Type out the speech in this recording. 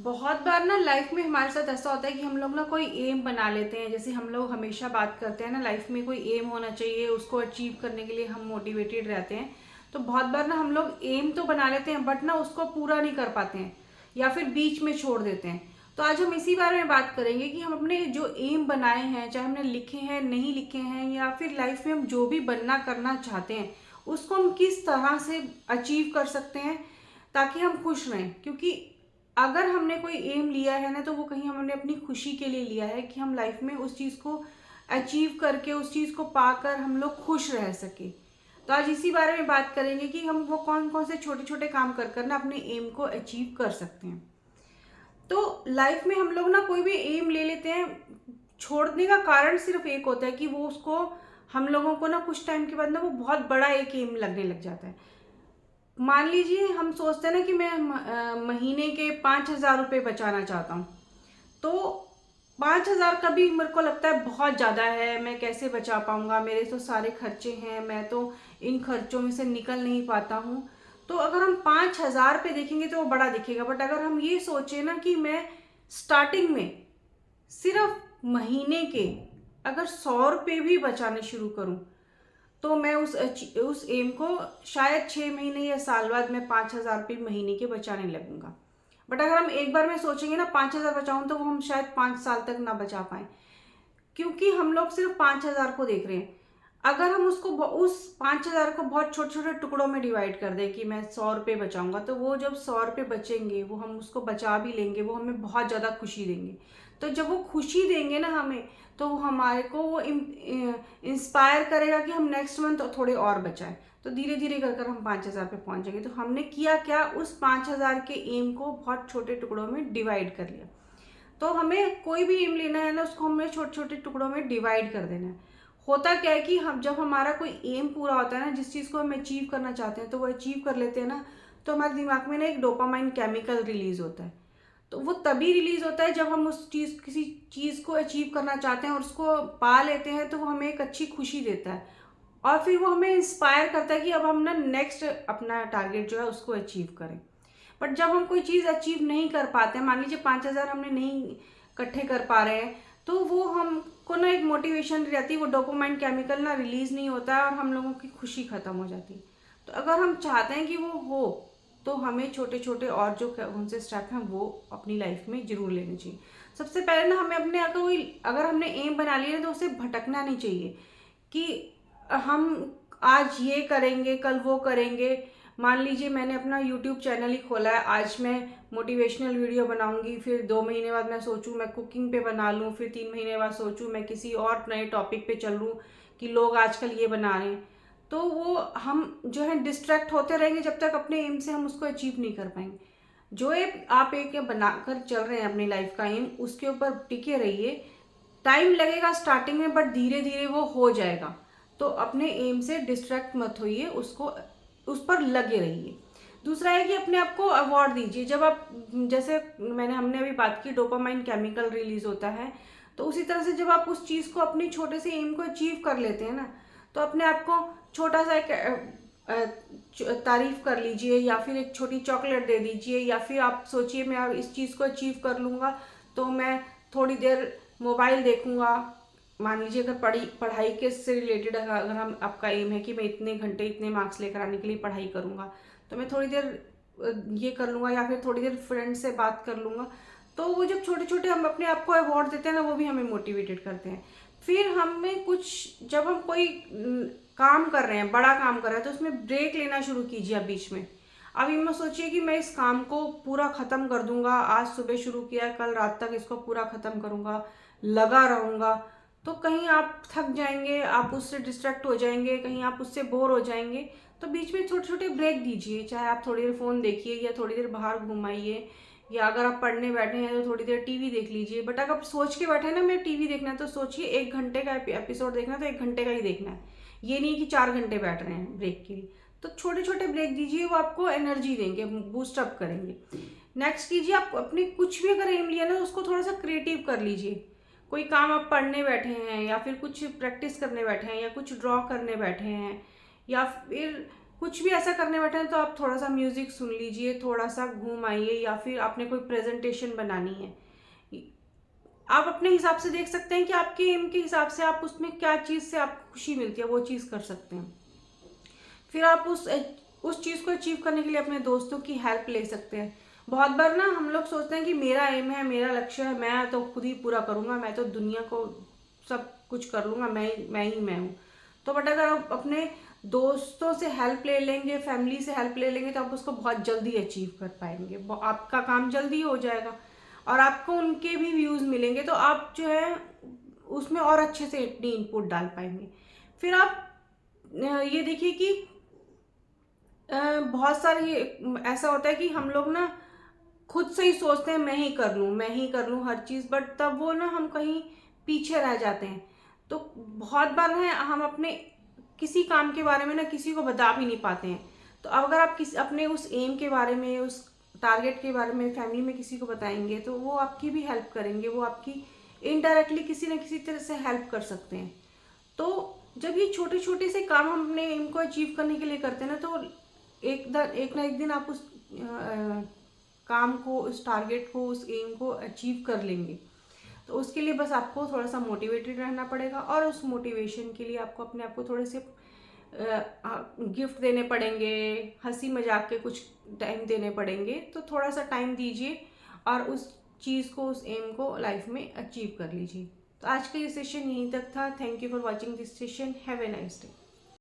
बहुत बार ना लाइफ में हमारे साथ ऐसा होता है कि हम लोग ना कोई एम बना लेते हैं। जैसे हम लोग हमेशा बात करते हैं ना, लाइफ में कोई एम होना चाहिए, उसको अचीव करने के लिए हम मोटिवेटेड रहते हैं। तो बहुत बार ना हम लोग एम तो बना लेते हैं बट ना उसको पूरा नहीं कर पाते हैं या फिर बीच में छोड़ देते हैं। तो आज हम इसी बारे में बात करेंगे कि हम अपने जो एम बनाए हैं, चाहे हमने लिखे हैं नहीं लिखे हैं, या फिर लाइफ में हम जो भी बनना करना चाहते हैं उसको हम किस तरह से अचीव कर सकते हैं ताकि हम खुश रहें। क्योंकि अगर हमने कोई एम लिया है ना, तो वो कहीं हमने अपनी खुशी के लिए लिया है कि हम लाइफ में उस चीज़ को अचीव करके, उस चीज़ को पाकर हम लोग खुश रह सके। तो आज इसी बारे में बात करेंगे कि हम वो कौन कौन से छोटे छोटे काम कर कर ना अपने एम को अचीव कर सकते हैं। तो लाइफ में हम लोग ना कोई भी एम ले लेते हैं, छोड़ने का कारण सिर्फ एक होता है कि वो उसको हम लोगों को ना कुछ टाइम के बाद ना वो बहुत बड़ा एक एम लगने लग जाता है। मान लीजिए हम सोचते हैं ना कि मैं महीने के 5,000 रुपये बचाना चाहता हूँ। तो 5,000 का भी मेरे को लगता है बहुत ज़्यादा है, मैं कैसे बचा पाऊँगा, मेरे तो सारे खर्चे हैं, मैं तो इन खर्चों में से निकल नहीं पाता हूँ। तो अगर हम 5,000 पे देखेंगे तो वो बड़ा दिखेगा, बट अगर हम ये सोचें ना कि मैं स्टार्टिंग में सिर्फ महीने के अगर 100 रुपये भी बचाने शुरू करूँ तो मैं उस एम को शायद 6 महीने या साल बाद मैं 5,000 रुपये महीने के बचाने लगूंगा। बट अगर हम एक बार में सोचेंगे ना 5,000 बचाऊं, तो वो हम शायद 5 साल तक ना बचा पाए, क्योंकि हम लोग सिर्फ 5,000 को देख रहे हैं। अगर हम उस 5,000 को बहुत छोटे छोटे टुकड़ों में डिवाइड कर दें कि मैं 100 रुपये बचाऊंगा, तो वो जब 100 रुपये बचेंगे, वो हम उसको बचा भी लेंगे, वो हमें बहुत ज़्यादा खुशी देंगे। तो जब वो खुशी देंगे ना हमें, तो वो हमारे को वो इंस्पायर करेगा कि हम नेक्स्ट मंथ थोड़े और बचाएं। तो धीरे धीरे कर कर हम 5,000 पे पहुंच जाएंगे। तो हमने किया क्या, उस 5,000 के एम को बहुत छोटे टुकड़ों में डिवाइड कर लिया। तो हमें कोई भी एम लेना है ना, उसको हमें छोटे छोटे टुकड़ों में डिवाइड कर देना है। होता क्या है कि हम जब हमारा कोई एम पूरा होता है ना, जिस चीज़ को हम अचीव करना चाहते हैं, तो वो अचीव कर लेते हैं ना, तो हमारे दिमाग में ना एक डोपामाइन केमिकल रिलीज होता है। तो वो तभी रिलीज होता है जब हम उस चीज़ किसी चीज़ को अचीव करना चाहते हैं और उसको पा लेते हैं, तो वो हमें एक अच्छी खुशी देता है और फिर वो हमें इंस्पायर करता है कि अब हम ना नेक्स्ट अपना टारगेट जो है उसको अचीव करें। बट जब हम कोई चीज़ अचीव नहीं कर पाते हैं, मान लीजिए 5,000 हमने नहीं इकट्ठे कर पा रहे हैं, तो वो हमको ना एक मोटिवेशन रहती है, वो डोपामाइन केमिकल ना रिलीज नहीं होता है और हम लोगों की खुशी खत्म हो जाती है। तो अगर हम चाहते हैं कि वो हो, तो हमें छोटे छोटे और जो उनसे स्टेप हैं वो अपनी लाइफ में जरूर लेने चाहिए। सबसे पहले ना हमें अपने अगर हमने एम बना लिया तो उसे भटकना नहीं चाहिए कि हम आज ये करेंगे कल वो करेंगे। मान लीजिए मैंने अपना यूट्यूब चैनल ही खोला है, आज मैं मोटिवेशनल वीडियो बनाऊंगी, फिर 2 महीने बाद मैं सोचूं मैं कुकिंग पे बना लूं, फिर 3 महीने बाद सोचूं मैं किसी और नए टॉपिक पे चल लूं कि लोग आजकल ये बना रहे हैं। तो वो हम जो है डिस्ट्रैक्ट होते रहेंगे जब तक अपने एम से हम उसको अचीव नहीं कर पाएंगे। जो आप एक बनाकर चल रहे हैं अपनी लाइफ का एम, उसके ऊपर टिके रहिए। टाइम लगेगा स्टार्टिंग में, बट धीरे धीरे वो हो जाएगा। तो अपने एम से डिस्ट्रैक्ट मत होइए, उसको उस पर लगे रहिए। दूसरा है कि अपने आप को अवार्ड दीजिए। जब आप, जैसे हमने अभी बात की, डोपामाइन केमिकल रिलीज होता है, तो उसी तरह से जब आप उस चीज़ को, अपने छोटे से एम को अचीव कर लेते हैं ना, तो अपने आप को छोटा सा एक तारीफ कर लीजिए, या फिर एक छोटी चॉकलेट दे दीजिए, या फिर आप सोचिए मैं इस चीज़ को अचीव कर लूँगा तो मैं थोड़ी देर मोबाइल देखूँगा। मान लीजिए अगर पढ़ाई के से रिलेटेड अगर हम, आपका एम है कि मैं इतने घंटे इतने मार्क्स लेकर आने के लिए पढ़ाई करूँगा, तो मैं थोड़ी देर ये कर लूँगा, या फिर थोड़ी देर फ्रेंड से बात कर लूँगा। तो वो जब छोटे छोटे हम अपने आप को अवार्ड देते हैं ना, वो भी हमें मोटिवेटेड करते हैं। फिर हमें जब हम कोई काम कर रहे हैं, बड़ा काम कर रहे हैं, तो उसमें ब्रेक लेना शुरू कीजिए आप बीच में। अभी मैं सोचिए कि मैं इस काम को पूरा ख़त्म कर दूंगा, आज सुबह शुरू किया, कल रात तक इसको पूरा ख़त्म करूंगा, लगा रहूंगा। तो कहीं आप थक जाएंगे, आप उससे डिस्ट्रैक्ट हो जाएंगे, कहीं आप उससे बोर हो जाएंगे। तो बीच में छोटे छोटे ब्रेक दीजिए, चाहे आप थोड़ी देर फ़ोन देखिए या थोड़ी देर बाहर घुमाइए, या अगर आप पढ़ने बैठे हैं तो थोड़ी देर टीवी देख लीजिए। बट अगर आप सोच के बैठे हैं ना मैं टीवी देखना है, तो सोचिए 1 घंटे का एपिसोड देखना है तो 1 घंटे का ही देखना है, ये नहीं कि 4 घंटे बैठ रहे हैं ब्रेक के लिए। तो छोटे छोटे ब्रेक दीजिए, वो आपको एनर्जी देंगे, बूस्ट अप करेंगे। नेक्स्ट कीजिए, आप अपने कुछ भी अगर एम लिया ना, उसको थोड़ा सा क्रिएटिव कर लीजिए। कोई काम आप पढ़ने बैठे हैं, या फिर कुछ प्रैक्टिस करने बैठे हैं, या कुछ ड्रॉ करने बैठे हैं, या फिर कुछ भी ऐसा करने बैठे हैं तो आप थोड़ा सा म्यूज़िक सुन लीजिए, थोड़ा सा घूम आइए, या फिर आपने कोई प्रेजेंटेशन बनानी है, आप अपने हिसाब से देख सकते हैं कि आपके एम के हिसाब से आप उसमें क्या चीज़ से आपको खुशी मिलती है, वो चीज़ कर सकते हैं। फिर आप उस चीज़ को अचीव करने के लिए अपने दोस्तों की हेल्प ले सकते हैं। बहुत बार ना हम लोग सोचते हैं कि मेरा एम है, मेरा लक्ष्य है, मैं तो खुद ही पूरा करूँगा, मैं तो दुनिया को सब कुछ कर लूँगा, मैं हूँ। तो बट अगर आप अपने दोस्तों से हेल्प ले लेंगे, फैमिली से हेल्प ले लेंगे, तो आप उसको बहुत जल्दी अचीव कर पाएंगे, आपका काम जल्दी हो जाएगा और आपको उनके भी व्यूज़ मिलेंगे, तो आप जो है उसमें और अच्छे से अपनी इनपुट डाल पाएंगे। फिर आप ये देखिए कि बहुत सारे ऐसा होता है कि हम लोग ना खुद से ही सोचते हैं मैं ही कर लूँ हर चीज़, बट तब वो ना हम कहीं पीछे रह जाते हैं। तो बहुत बार है हम अपने किसी काम के बारे में ना किसी को बता भी नहीं पाते हैं। तो अब अगर आप किसी अपने उस एम के बारे में, उस टारगेट के बारे में फैमिली में किसी को बताएंगे, तो वो आपकी भी हेल्प करेंगे, वो आपकी इनडायरेक्टली किसी न किसी तरह से हेल्प कर सकते हैं। तो जब ये छोटे छोटे से काम हम अपने एम को अचीव करने के लिए करते हैं ना, तो एक ना एक दिन आप उस काम को, उस टारगेट को, उस एम को अचीव कर लेंगे। तो उसके लिए बस आपको थोड़ा सा मोटिवेटेड रहना पड़ेगा, और उस मोटिवेशन के लिए आपको अपने आप को थोड़े से गिफ्ट देने पड़ेंगे, हंसी मजाक के कुछ टाइम देने पड़ेंगे। तो थोड़ा सा टाइम दीजिए और उस चीज़ को, उस एम को लाइफ में अचीव कर लीजिए। तो आज का ये सेशन यहीं तक था। Thank you for watching this session. Have a nice day.